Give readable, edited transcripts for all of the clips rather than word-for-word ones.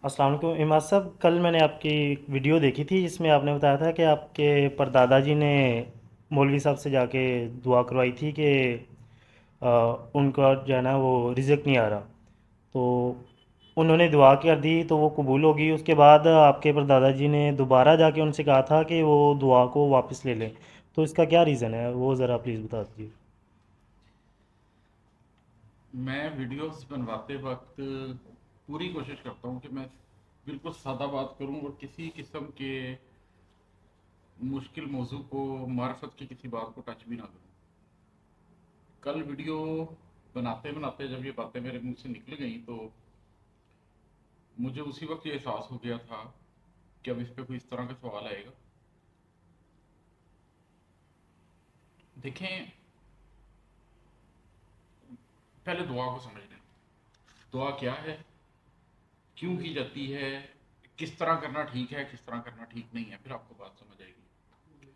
السلام علیکم اماد صاحب، کل میں نے آپ کی ایک ویڈیو دیکھی تھی جس میں آپ نے بتایا تھا کہ آپ کے پردادا جی نے مولوی صاحب سے جا کے دعا کروائی تھی کہ ان کا جو ہے نا وہ رزق نہیں آ رہا، تو انہوں نے دعا کر دی تو وہ قبول ہوگی۔ اس کے بعد آپ کے پردادا جی نے دوبارہ جا کے ان سے کہا تھا کہ وہ دعا کو واپس لے لیں، تو اس کا کیا ریزن ہے وہ ذرا پلیز بتا دیجیے۔ میں ویڈیوز بنواتے وقت پوری کوشش کرتا ہوں کہ میں بالکل سادہ بات کروں اور کسی قسم کے مشکل موضوع کو، معرفت کی کسی بات کو ٹچ بھی نہ کروں۔ کل ویڈیو بناتے بناتے جب یہ باتیں میرے منہ سے نکل گئیں تو مجھے اسی وقت یہ احساس ہو گیا تھا کہ اب اس پہ کوئی اس طرح کا سوال آئے گا۔ دیکھیں، پہلے دعا کو سمجھ لیں۔ دعا کیا ہے، کیوں کی جاتی ہے، کس طرح کرنا ٹھیک ہے، کس طرح کرنا ٹھیک نہیں ہے، پھر آپ کو بات سمجھ آئے گی۔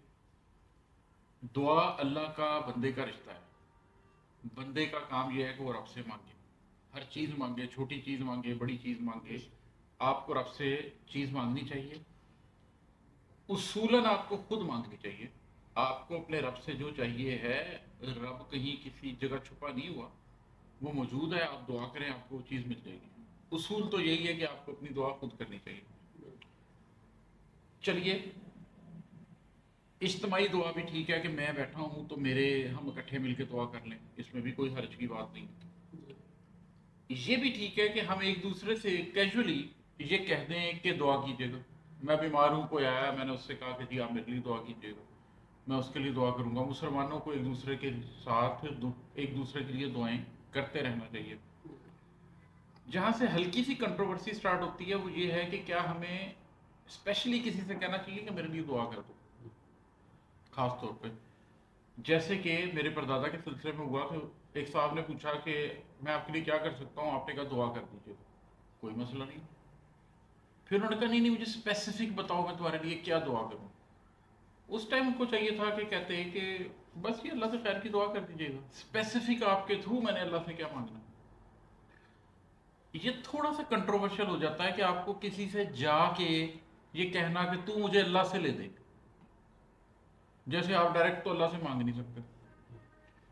دعا اللہ کا بندے کا رشتہ ہے۔ بندے کا کام یہ ہے کہ وہ رب سے مانگے، ہر چیز مانگے، چھوٹی چیز مانگے، بڑی چیز مانگے۔ آپ کو رب سے چیز مانگنی چاہیے، اصولاً آپ کو خود مانگنی چاہیے۔ آپ کو اپنے رب سے جو چاہیے ہے، رب کہیں کسی جگہ چھپا نہیں ہوا، وہ موجود ہے۔ آپ دعا کریں، آپ کو وہ چیز مل جائے گی۔ اصول تو یہی ہے کہ آپ کو اپنی دعا خود کرنی چاہیے۔ چلیے، اجتماعی دعا بھی ٹھیک ہے کہ میں بیٹھا ہوں تو ہم اکٹھے مل کے دعا کر لیں، اس میں بھی کوئی حرج کی بات نہیں۔ یہ بھی ٹھیک ہے کہ ہم ایک دوسرے سے کیجولی یہ کہہ دیں کہ دعا کیجیے گا۔ میں بیمار ہوں، کوئی آیا، میں نے اس سے کہا کہ جی آپ میرے لیے دعا کیجیے گا، میں اس کے لیے دعا کروں گا۔ مسلمانوں کو ایک دوسرے کے ساتھ ایک دوسرے کے لیے دعائیں کرتے رہنا چاہیے۔ جہاں سے ہلکی سی کنٹروورسی سٹارٹ ہوتی ہے وہ یہ ہے کہ کیا ہمیں اسپیشلی کسی سے کہنا چاہیے کہ میرے لیے دعا کر دو، خاص طور پہ جیسے کہ میرے پردادا کے سلسلے میں ہوا کہ ایک صاحب نے پوچھا کہ میں آپ کے لیے کیا کر سکتا ہوں، آپ نے کہا دعا کر دیجیے، کوئی مسئلہ نہیں۔ پھر انہوں نے کہا نہیں نہیں، مجھے اسپیسیفک بتاؤ میں تمہارے لیے کیا دعا کروں۔ اس ٹائم ان کو چاہیے تھا کہ کہتے ہیں کہ بس یہ اللہ سے خیر کی دعا کر دیجیے گا، اسپیسیفک آپ کے تھرو میں نے اللہ سے کیا مانگنا ہے۔ یہ تھوڑا سا کنٹروورشل ہو جاتا ہے کہ آپ کو کسی سے جا کے یہ کہنا کہ تو مجھے اللہ سے لے دے، جیسے آپ ڈائریکٹ تو اللہ سے مانگ نہیں سکتے۔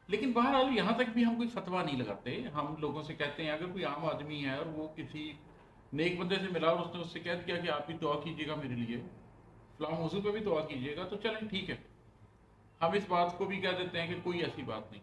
لیکن بہرحال یہاں تک بھی ہم کوئی فتویٰ نہیں لگاتے، ہم لوگوں سے کہتے ہیں اگر کوئی عام آدمی ہے اور وہ کسی نیک بندے سے ملا اور اس نے اس سے کہہ دیا کہ آپ بھی دعا کیجیے گا میرے لیے، فلاں موضوع پہ بھی دعا کیجیے گا، تو چلیں ٹھیک ہے، ہم اس بات کو بھی کہہ دیتے ہیں کہ کوئی ایسی بات نہیں۔